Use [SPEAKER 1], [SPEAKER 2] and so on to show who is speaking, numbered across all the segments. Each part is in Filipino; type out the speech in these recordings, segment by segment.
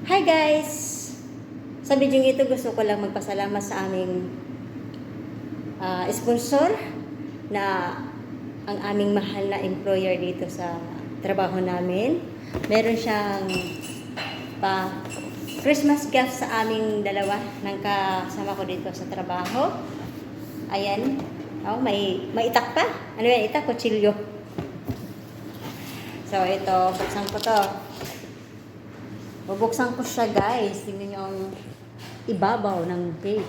[SPEAKER 1] Hi guys! Sa video ito gusto ko lang magpasalamat sa aming sponsor na ang aming mahal na employer dito sa trabaho namin. Meron siyang Christmas gift sa aming dalawa ng kasama ko dito sa trabaho. Ayan. Oh, may itak pa. Ano yan? Itak, kutsilyo. So ito, buksan ko to. Bubuksan ko siya guys. Tingnan nyo ang ibabaw ng cake.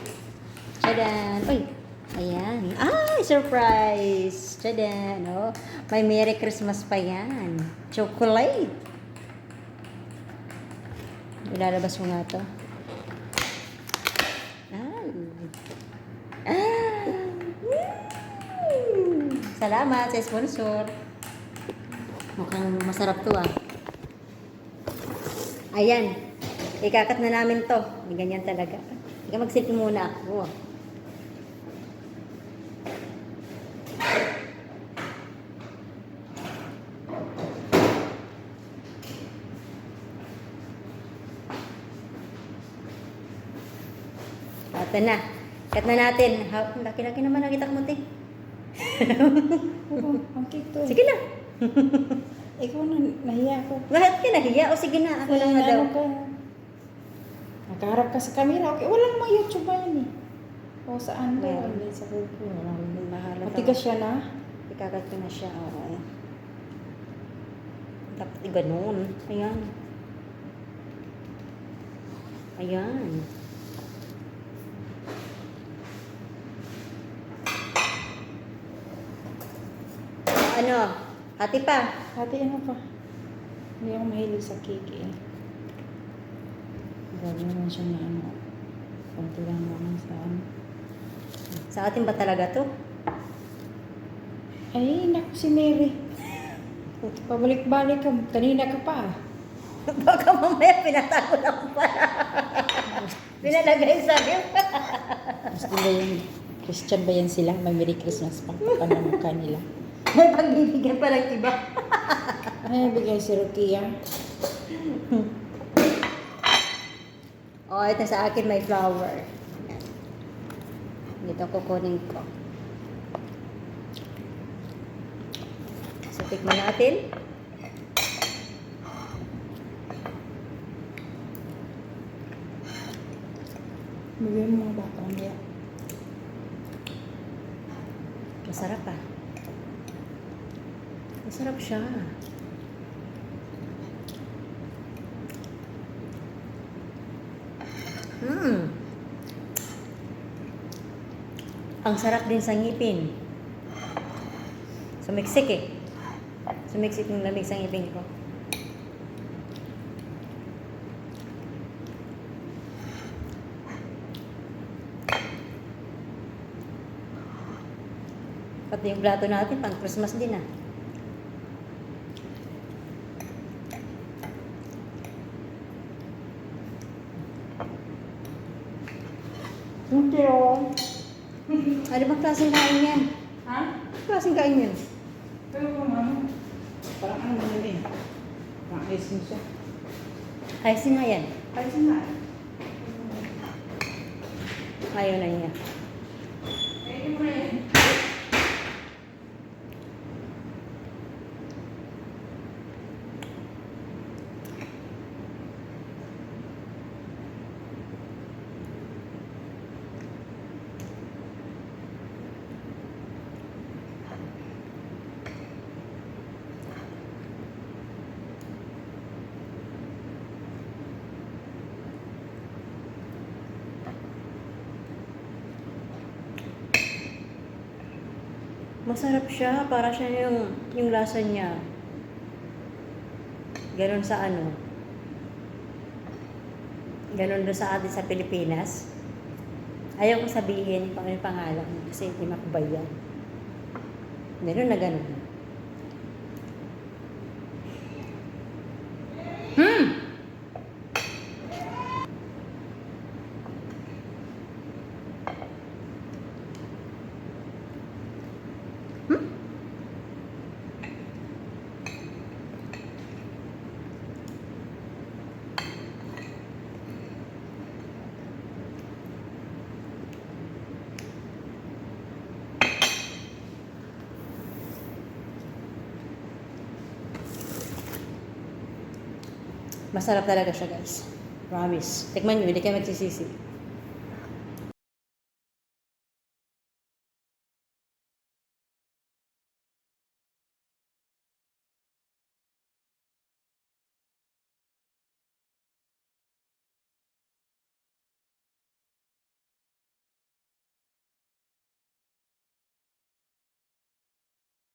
[SPEAKER 1] Tchadan! Uy! Ayan. Ah! Surprise! Tchadan! Oh, may Merry Christmas pa yan. Chocolate! Ilalabas ko nga to. Salamat sa sponsor. Mukhang masarap to ah. Ayan. Ikakat na namin to. Ganyan talaga. Ika mag-sit muna ako. Ito na. Cut na natin. Laki-laki naman nakita ko mo, te.
[SPEAKER 2] Ang cute to.
[SPEAKER 1] Sige na.
[SPEAKER 2] Ikaw na, nahiya ako.
[SPEAKER 1] Bakit ka nahiya? O sige na. Ako lang na daw.
[SPEAKER 2] Ano ka? Nakaharap ka sa camera. Okay, wala namang YouTube ba yan eh. O saan to?
[SPEAKER 1] Meron.
[SPEAKER 2] Hindi sa kuko.
[SPEAKER 1] Bahala
[SPEAKER 2] Matigas siya na.
[SPEAKER 1] Ikakat ko na siya. Oo. Dapat ganun. Ayan. Ayan. Ano? Hati pa.
[SPEAKER 2] Hati ano pa? Hindi ako mahilig sa cake eh. Grabe naman siya na ano. Kunti lang naman sa ano.
[SPEAKER 1] Sa atin ba talaga to?
[SPEAKER 2] Ay, naku si Mary. Pabalik-balik ka. Kanina ka pa ah.
[SPEAKER 1] Baka mamaya pinatago lang pa. Pinalagay sa akin.
[SPEAKER 2] Gusto ba yan? Christian ba yan sila? May Merry Christmas pa. Panamukha nila.
[SPEAKER 1] May pagbibigyan pa ng iba.
[SPEAKER 2] Ay, bigay si Rukia.
[SPEAKER 1] Oh, ito sa akin may flower. Dito kukunin ko. So, tikman natin.
[SPEAKER 2] Bigay mo mga bata niya.
[SPEAKER 1] Masarap ah. Masarap siya. Ang sarap din sa ngipin. Sumiksik eh. Sumiksik yung lamig sa ngipin ko. Pati yung plato natin, pang Christmas din ah.
[SPEAKER 2] Hindi oh.
[SPEAKER 1] Ano bang klaseng kain yan?
[SPEAKER 2] Ha?
[SPEAKER 1] Anong klaseng kain yan?
[SPEAKER 2] Pero kung ano, parang ano na eh. Parang icing siya.
[SPEAKER 1] Icing nga yan.
[SPEAKER 2] Icing nga.
[SPEAKER 1] Ayaw na niya.
[SPEAKER 2] Pwede mo na yan.
[SPEAKER 1] Masarap siya. Para siya yung lasa niya. Ganon sa ano. Ganon doon sa atin sa Pilipinas. Ayaw ko sabihin kung ano yung pangalan. Kasi hindi makubayan. Meron na ganon. Masarap talaga siya, guys. Promise. Tikman nyo, hindi kayo magsisisi.